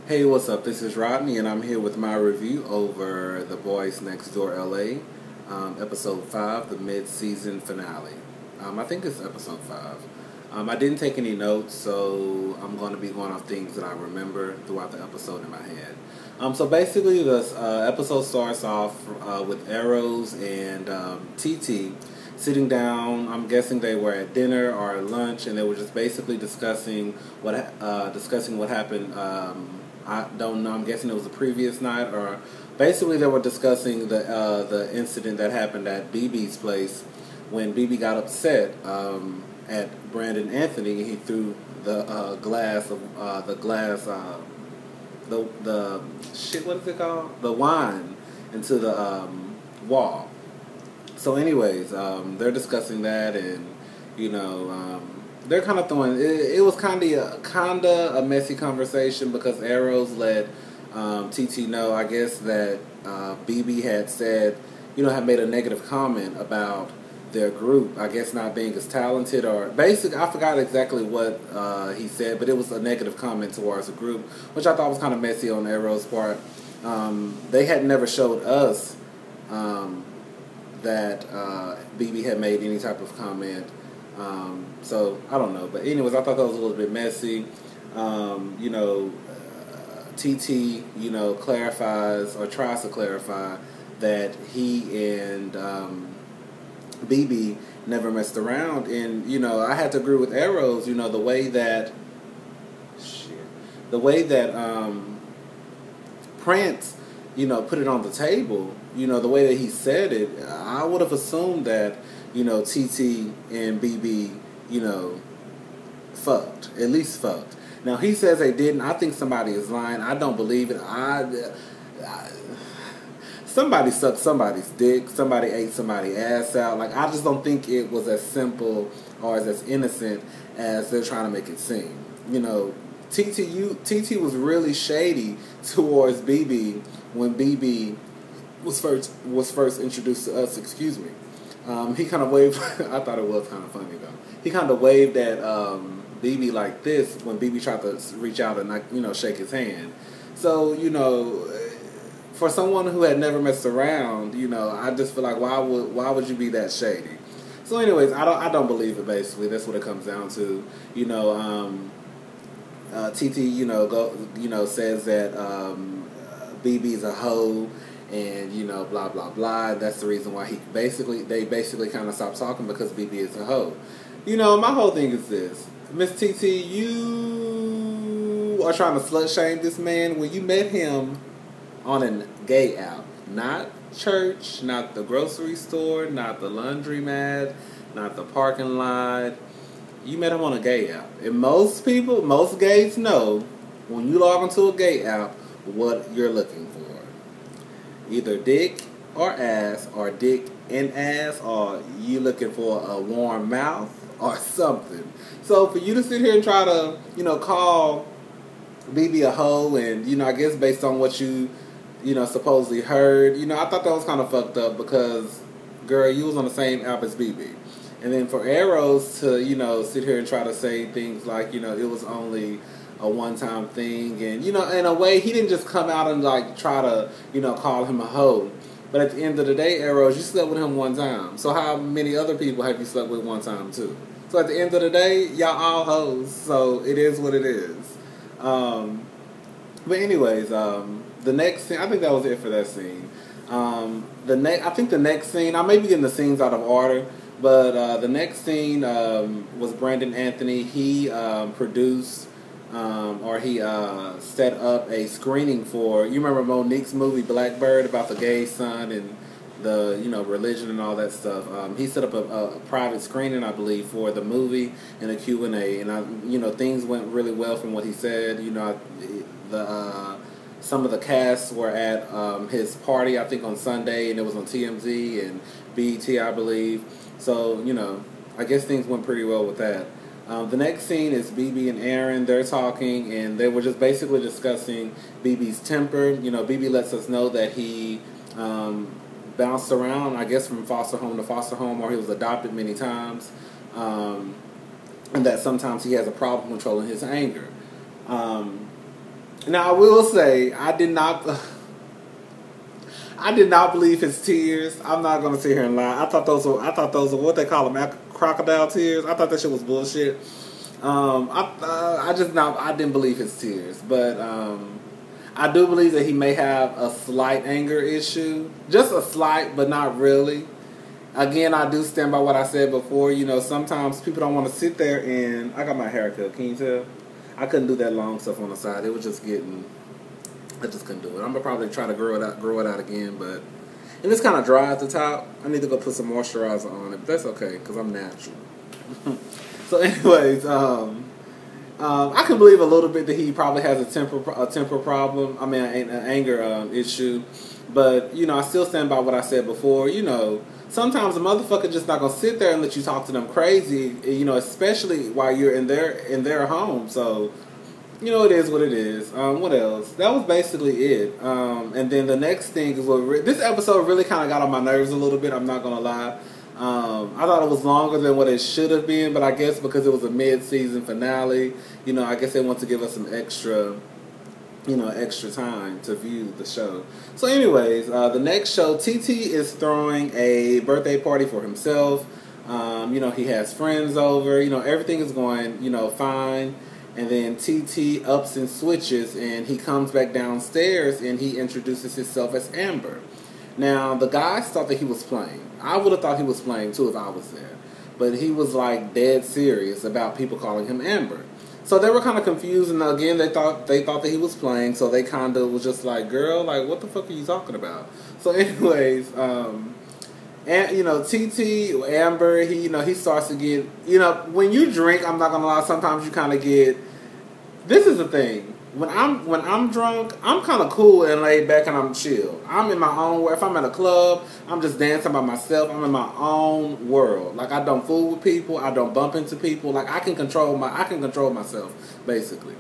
Hey, what's up? This is Rodney, and I'm here with my review over The Boys Next Door LA, episode 5, the mid season finale. I think it's episode 5. I didn't take any notes, so I'm going to be going off things that I remember throughout the episode in my head. So basically, this episode starts off with Arrows and TT sitting down. I'm guessing they were at dinner or at lunch, and they were just basically discussing what happened. I don't know. I'm guessing it was the previous night, or basically they were discussing the incident that happened at BB's place when BB got upset at Brandon Anthony. He threw the the shit. What is it called? The wine into the wall. So, anyways, they're discussing that, and you know. They're kind of throwing. It was kind of a messy conversation because Arrows let TT know, I guess, that BB had said, had made a negative comment about their group. I guess not being as talented, or basically, I forgot exactly what he said, but it was a negative comment towards the group, which I thought was kind of messy on Arrow's part. They had never showed us that BB had made any type of comment. So I don't know, but anyways, I thought that was a little bit messy. TT, clarifies or tries to clarify that he and BB never messed around, and I had to agree with Arrows. The way that Prince, put it on the table. The way that he said it, I would have assumed that. TT and BB, fucked. At least fucked. Now, he says they didn't. I think somebody is lying. I don't believe it. Somebody sucked somebody's dick. Somebody ate somebody's ass out. Like, I just don't think it was as simple or as innocent as they're trying to make it seem. TT was really shady towards BB when BB was first introduced to us. Excuse me. He kind of waved. I thought it was kind of funny though. He kind of waved at BB like this when BB tried to reach out and shake his hand. So for someone who had never messed around, I just feel like why would you be that shady? So anyways, I don't believe it. Basically, that's what it comes down to. TT says that BB's a hoe. And blah blah blah. That's the reason why they basically kind of stopped talking because BB is a hoe. My whole thing is this: Miss TT, you are trying to slut shame this man when you met him on a gay app, not church, not the grocery store, not the laundromat, not the parking lot. You met him on a gay app, and most gays know when you log into a gay app what you're looking for. Either dick or ass, or dick and ass, or you looking for a warm mouth or something. So for you to sit here and try to, call BB a hoe, and I guess based on what you supposedly heard, I thought that was kind of fucked up because, girl, you was on the same app as BB. And then for Arrows to, sit here and try to say things like, it was only a one-time thing, and in a way he didn't just come out and try to call him a hoe, but at the end of the day, Arrows, you slept with him one time, so how many other people have you slept with one time too? So at the end of the day, y'all all hoes, so it is what it is. But anyways, the next scene, I think that was it for that scene. I think the next scene, I may be getting the scenes out of order, but the next scene was Brandon Anthony. He produced he set up a screening for, you remember Monique's movie Blackbird about the gay son and the religion and all that stuff. He set up a private screening, I believe, for the movie and a Q&A, and things went really well from what he said. Some of the casts were at his party, I think on Sunday, and it was on TMZ and BET, I believe. So I guess things went pretty well with that. The next scene is BB and Aaron. They're talking, and they were just basically discussing BB's temper. BB lets us know that he bounced around, I guess, from foster home to foster home, or he was adopted many times, and that sometimes he has a problem controlling his anger. Now, I will say, I did not... I did not believe his tears. I'm not gonna sit here and lie. I thought those were what they call them, crocodile tears. I thought that shit was bullshit. I didn't believe his tears, but I do believe that he may have a slight anger issue, just a slight, but not really. Again, I do stand by what I said before. You know, sometimes people don't want to sit there and I got my hair cut. Can you tell? I couldn't do that long stuff on the side. It was just getting. I just couldn't do it. I'm gonna probably try to grow it out again, but and it's kind of dry at the top. I need to go put some moisturizer on it, but that's okay because I'm natural. So, anyways, I can believe a little bit that he probably has a temper problem. I mean, an anger issue, but you know, I still stand by what I said before. You know, sometimes a motherfucker just not gonna sit there and let you talk to them crazy. You know, especially while you're in their home. So. You know, it is what it is. What else? That was basically it. And then the next thing is this episode really kind of got on my nerves a little bit. I'm not going to lie. I thought it was longer than what it should have been, but I guess because it was a mid-season finale, you know, I guess they want to give us some extra time to view the show. So anyways, the next show, TT is throwing a birthday party for himself. You know, he has friends over. You know, everything is going, you know, fine. And then TT ups and switches, and he comes back downstairs, and he introduces himself as Amber. Now, the guys thought that he was playing. I would have thought he was playing, too, if I was there. But he was, like, dead serious about people calling him Amber. So they were kind of confused, and again, they thought that he was playing, so they kind of was just like, girl, like, what the fuck are you talking about? So anyways, and, you know, TT, Amber, he starts to get, you know, when you drink, I'm not going to lie, sometimes you kind of get, this is the thing, when I'm drunk, I'm kind of cool and laid back and I'm chill. I'm in my own world. If I'm at a club, I'm just dancing by myself. I'm in my own world. Like, I don't fool with people. I don't bump into people. Like, I can control myself, basically.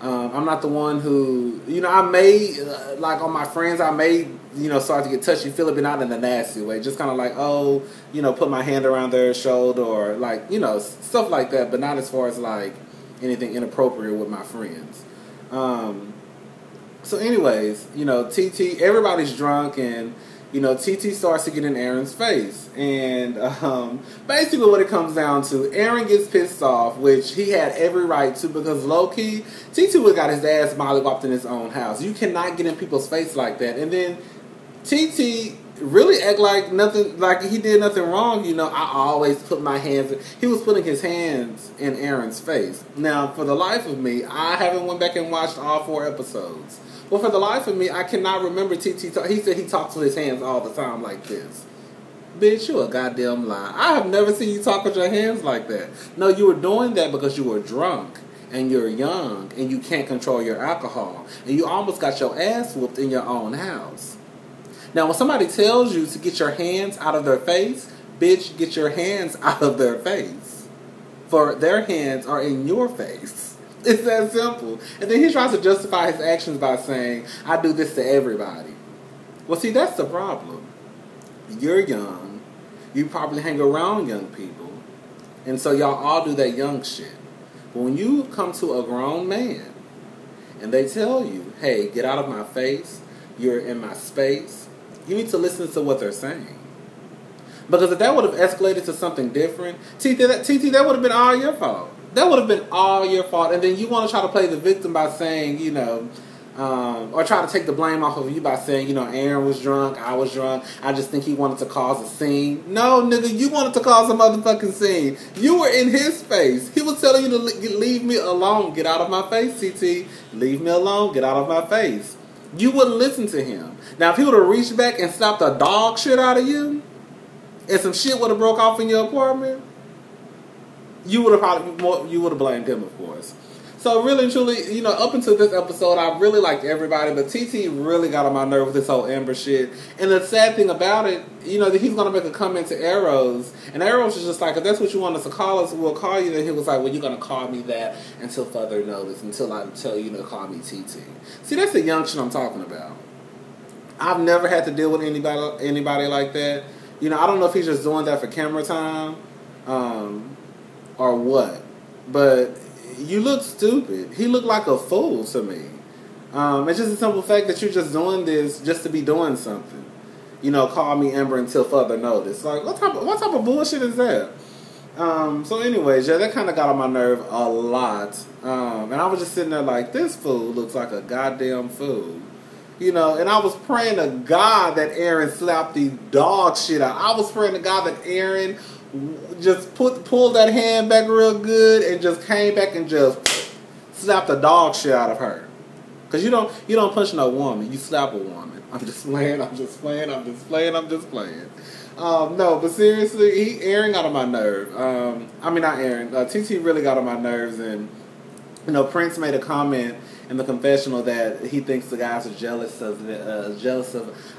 I'm not the one who, you know, I may, like on my friends, I may, you know, start to get touchy-feely, but not in a nasty way. Just kind of like, oh, you know, put my hand around their shoulder or like, you know, stuff like that, but not as far as like anything inappropriate with my friends. So anyways, you know, TT, everybody's drunk and, you know, TT starts to get in Aaron's face. And basically what it comes down to, Aaron gets pissed off, which he had every right to because low-key, TT would have got his ass mollywopped in his own house. You cannot get in people's face like that. And then TT really act like nothing, like he did nothing wrong. You know, I always put my hands, he was putting his hands in Aaron's face. Now, for the life of me, I haven't went back and watched all 4 episodes. Well, for the life of me, I cannot remember TT talk. He said he talks with his hands all the time like this. Bitch, you a goddamn lie. I have never seen you talk with your hands like that. No, you were doing that because you were drunk and you're young and you can't control your alcohol. And you almost got your ass whooped in your own house. Now, when somebody tells you to get your hands out of their face, bitch, get your hands out of their face. For their hands are in your face. It's that simple. And then he tries to justify his actions by saying, I do this to everybody. Well, see, that's the problem. You're young. You probably hang around young people. And so y'all all do that young shit. But when you come to a grown man and they tell you, hey, get out of my face, you're in my space, you need to listen to what they're saying. Because if that would have escalated to something different, TT, that would have been all your fault. That would have been all your fault. And then you want to try to play the victim by saying, you know, or try to take the blame off of you by saying, you know, Aaron was drunk, I was drunk, I just think he wanted to cause a scene. No, nigga, you wanted to cause a motherfucking scene. You were in his face. He was telling you to leave me alone. Get out of my face, TT. Leave me alone. Get out of my face. You wouldn't listen to him. Now, if he would have reached back and slapped the dog shit out of you, and some shit would have broke off in your apartment, you would have blamed him, of course. So really and truly, you know, up until this episode, I really liked everybody, but TT really got on my nerve with this whole Amber shit. And the sad thing about it, you know, that he's gonna make a comment to Arrows, and Arrows is just like, if that's what you want us to call us, we'll call you. Then he was like, well, you're gonna call me that until further notice, until I tell you to call me TT. See, that's the young shit I'm talking about. I've never had to deal with anybody like that. You know, I don't know if he's just doing that for camera time, or what, but you look stupid. He looked like a fool to me. It's just a simple fact that you're just doing this just to be doing something. You know, call me Amber until further notice. Like, what type of bullshit is that? So anyways, yeah, that kind of got on my nerve a lot. And I was just sitting there like, this fool looks like a goddamn fool. You know, and I was praying to God that Aaron slapped the dog shit out. I was praying to God that Aaron just pulled that hand back real good and just came back and just slapped the dog shit out of her. Cause you don't punch no woman, you slap a woman. I'm just playing. No, but seriously, Aaron got on my nerve. I mean, not Aaron. TT really got on my nerves, and you know, Prince made a comment in the confessional that he thinks the guys are jealous of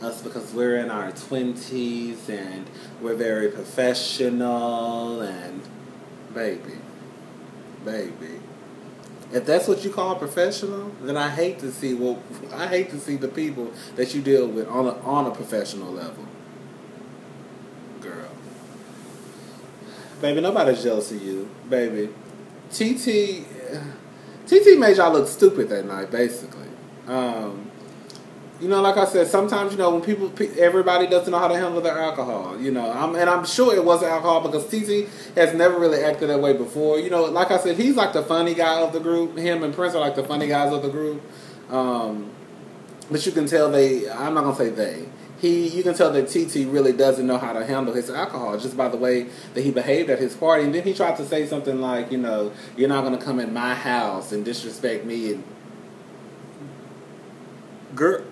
us because we're in our 20s and we're very professional. And baby, if that's what you call professional, then I hate to see the people that you deal with on a professional level. Girl. Baby, nobody's jealous of you. Baby. TT made y'all look stupid that night, basically. You know, like I said, sometimes, you know, when everybody doesn't know how to handle their alcohol, you know, I'm sure it wasn't alcohol because TT has never really acted that way before. You know, like I said, he's like the funny guy of the group. Him and Prince are like the funny guys of the group. But you can tell I'm not going to say they. You can tell that TT really doesn't know how to handle his alcohol just by the way that he behaved at his party. And then he tried to say something like, you know, you're not going to come in my house and disrespect me. And Girl,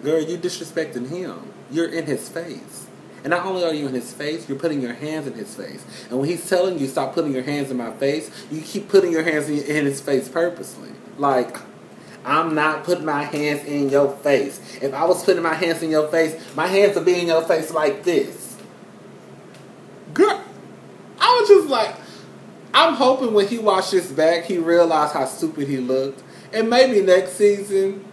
you disrespecting him. You're in his face. And not only are you in his face, you're putting your hands in his face. And when he's telling you stop putting your hands in my face, you keep putting your hands in his face purposely. Like, I'm not putting my hands in your face. If I was putting my hands in your face, my hands would be in your face like this. Girl, I was just like, I'm hoping when he watched this back, he realized how stupid he looked. And maybe next season,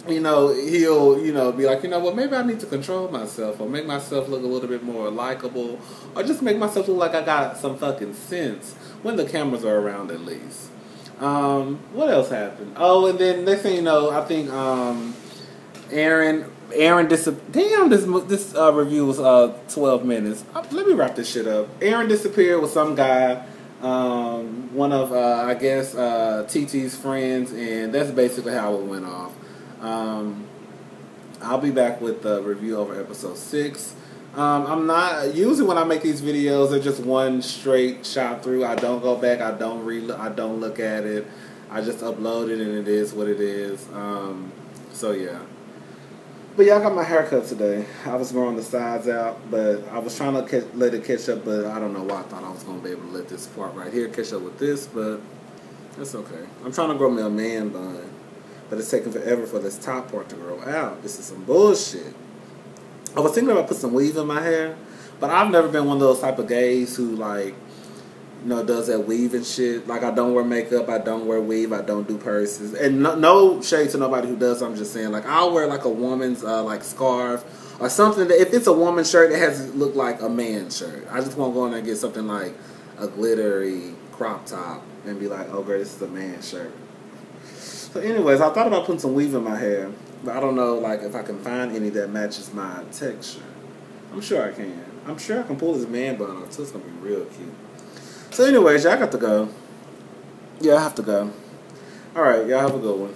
you know, he'll, you know, be like, you know what, maybe I need to control myself or make myself look a little bit more likable or just make myself look like I got some fucking sense when the cameras are around at least. What else happened? Oh, and then next thing you know, I think Aaron disappeared. Damn, this review was 12 minutes. Let me wrap this shit up. Aaron disappeared with some guy. One of, I guess, TT's friends, and that's basically how it went off. I'll be back with the review over episode 6. I'm not, usually when I make these videos, they're just one straight shot through. I don't go back, I don't look at it. I just upload it, and it is what it is. So yeah. But yeah, I got my hair cut today. I was growing the sides out, but I was trying to let it catch up, but I don't know why I thought I was going to be able to let this part right here catch up with this, but that's okay. I'm trying to grow me a man bun, but it's taking forever for this top part to grow out. This is some bullshit. I was thinking about putting some weave in my hair, but I've never been one of those type of gays who, like, you know, does that weave and shit. Like, I don't wear makeup, I don't wear weave, I don't do purses. And no shade to nobody who does, I'm just saying, like, I'll wear, like, a woman's, like, scarf or something that, if it's a woman's shirt, it has to look like a man's shirt. I just won't go in there and get something like a glittery crop top and be like, oh, girl, this is a man's shirt. So, anyways, I thought about putting some weave in my hair, but I don't know, like, if I can find any that matches my texture. I'm sure I can. I'm sure I can pull this man bun off, so it's going to be real cute. So anyways, y'all got to go. Yeah, I have to go. Alright, y'all have a good one.